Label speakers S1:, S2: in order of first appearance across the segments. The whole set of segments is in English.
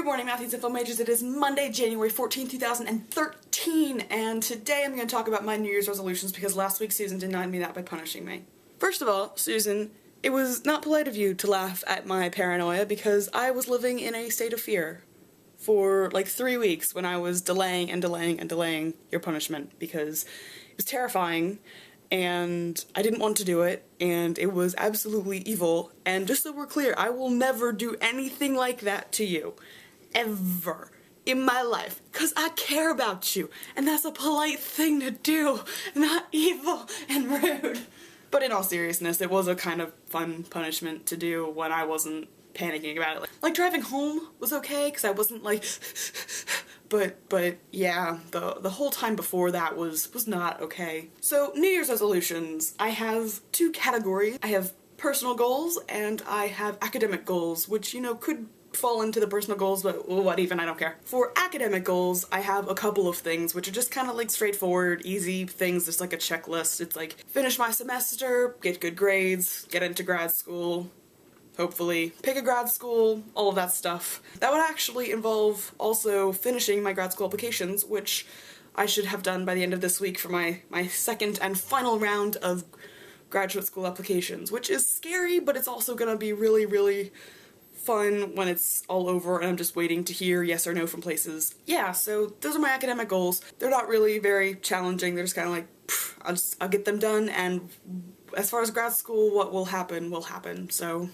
S1: Good morning, Mathletes and Film Majors. It is Monday, January 14, 2013, and today I'm going to talk about my New Year's resolutions because last week Susan denied me that by punishing me. First of all, Susan, it was not polite of you to laugh at my paranoia because I was living in a state of fear for like 3 weeks when I was delaying your punishment because it was terrifying and I didn't want to do it and it was absolutely evil. And just so we're clear, I will never do anything like that to you. Ever in my life, because I care about you, and that's a polite thing to do, not evil and rude. But in all seriousness, it was a kind of fun punishment to do when I wasn't panicking about it. Like driving home was okay, because I wasn't like, but yeah, the whole time before that was not okay. So New Year's resolutions, I have two categories. I have personal goals and I have academic goals, which, you know, could fall into the personal goals, but what even, I don't care. For academic goals, I have a couple of things which are just kind of like straightforward, easy things, just like a checklist. It's like finish my semester, get good grades, get into grad school, hopefully pick a grad school, all of that stuff. That would actually involve also finishing my grad school applications, which I should have done by the end of this week for my second and final round of graduate school applications, which is scary, but it's also gonna be really, really fun when it's all over and I'm just waiting to hear yes or no from places. Yeah, so those are my academic goals. They're not really very challenging, they're just kind of like, I'll get them done, and as far as grad school, what will happen will happen, so.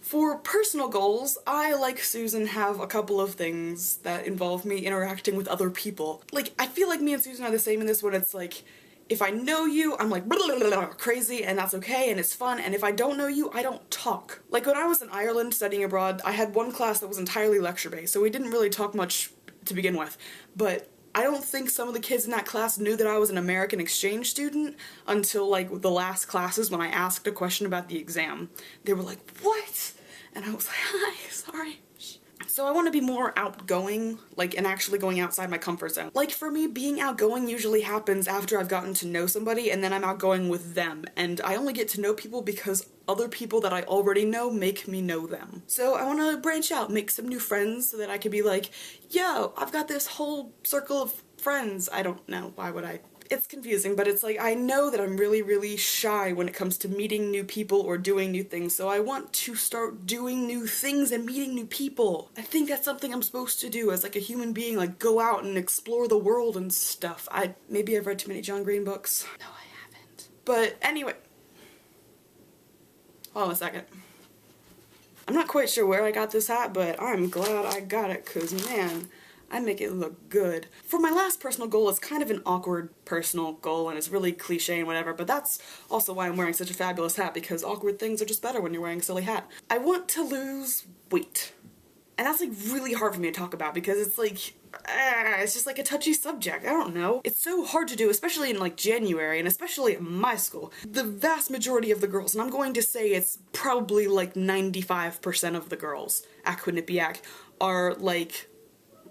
S1: For personal goals, I, like Susan, have a couple of things that involve me interacting with other people. Like, I feel like me and Susan are the same in this when it's like, if I know you, I'm like blah, blah, blah, blah, crazy, and that's okay, and it's fun, and if I don't know you, I don't talk. Like when I was in Ireland studying abroad, I had one class that was entirely lecture-based, so we didn't really talk much to begin with, but I don't think some of the kids in that class knew that I was an American exchange student until like the last classes when I asked a question about the exam. They were like, what? And I was like, hi, sorry. So I want to be more outgoing, like, and actually going outside my comfort zone. Like, for me, being outgoing usually happens after I've gotten to know somebody, and then I'm outgoing with them. And I only get to know people because other people that I already know make me know them. So I want to branch out, make some new friends, so that I could be like, yo, I've got this whole circle of friends. I don't know, why would I? It's confusing, but it's like, I know that I'm really, really shy when it comes to meeting new people or doing new things, so I want to start doing new things and meeting new people. I think that's something I'm supposed to do as like a human being, like go out and explore the world and stuff. Maybe I've read too many John Green books. No, I haven't. But anyway. Hold on a second. I'm not quite sure where I got this hat, but I'm glad I got it, cause man, I make it look good. For my last personal goal, it's kind of an awkward personal goal and it's really cliche and whatever, but that's also why I'm wearing such a fabulous hat, because awkward things are just better when you're wearing a silly hat. I want to lose weight. And that's like really hard for me to talk about because it's like, it's just like a touchy subject. I don't know. It's so hard to do, especially in like January and especially at my school. The vast majority of the girls, and I'm going to say it's probably like 95% of the girls at Quinnipiac, are like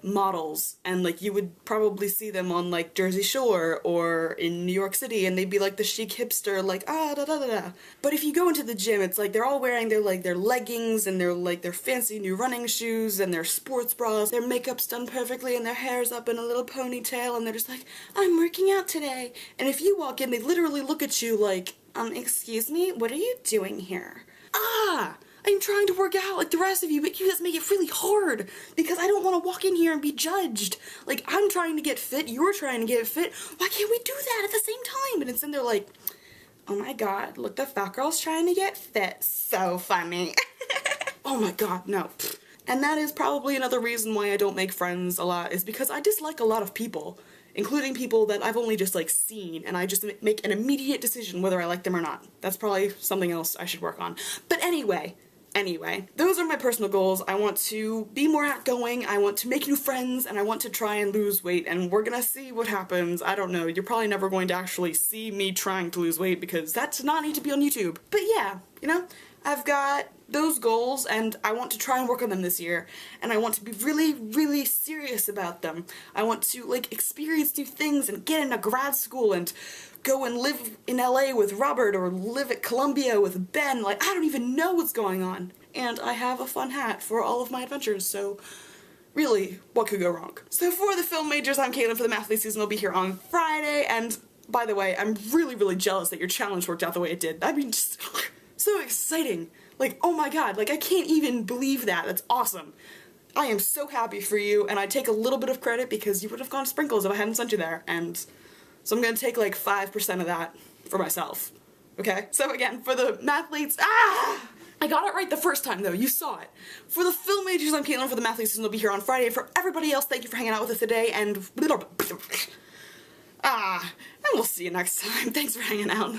S1: models, and like you would probably see them on like Jersey Shore or in New York City and they'd be like the chic hipster like da da da da. But if you go into the gym, it's like they're all wearing their leggings and their fancy new running shoes and their sports bras, their makeup's done perfectly and their hair's up in a little ponytail and they're just like, I'm working out today. And if you walk in, they literally look at you like, excuse me, what are you doing here? I'm trying to work out like the rest of you, but you guys make it really hard because I don't want to walk in here and be judged. Like, I'm trying to get fit, you're trying to get fit, why can't we do that at the same time? And it's in there like, oh my god, look, the fat girl's trying to get fit. So funny. Oh my god, no. And that is probably another reason why I don't make friends a lot, is because I dislike a lot of people, including people that I've only just like seen, and I just make an immediate decision whether I like them or not. That's probably something else I should work on. But anyway, those are my personal goals. I want to be more outgoing, I want to make new friends, and I want to try and lose weight, and we're gonna see what happens. I don't know, you're probably never going to actually see me trying to lose weight because that does not need to be on YouTube. But yeah, you know, I've got those goals and I want to try and work on them this year, and I want to be really, really serious about them. I want to like experience new things and get into grad school and go and live in LA with Robert or live at Columbia with Ben. Like, I don't even know what's going on. And I have a fun hat for all of my adventures, so really, what could go wrong? So for the film majors, I'm Caitlin. For the Mathlete season, will be here on Friday, and by the way, I'm really, really jealous that your challenge worked out the way it did. I mean, just so exciting. Like, oh my god, like I can't even believe that. That's awesome. I am so happy for you, and I take a little bit of credit because you would have gone sprinkles if I hadn't sent you there, and so I'm gonna take like 5% of that for myself. Okay? So again, for the Mathletes, I got it right the first time though, you saw it. For the film majors, I'm Caitlin. For the Mathlete season, will be here on Friday. For everybody else, thank you for hanging out with us today, and we'll see you next time. Thanks for hanging out.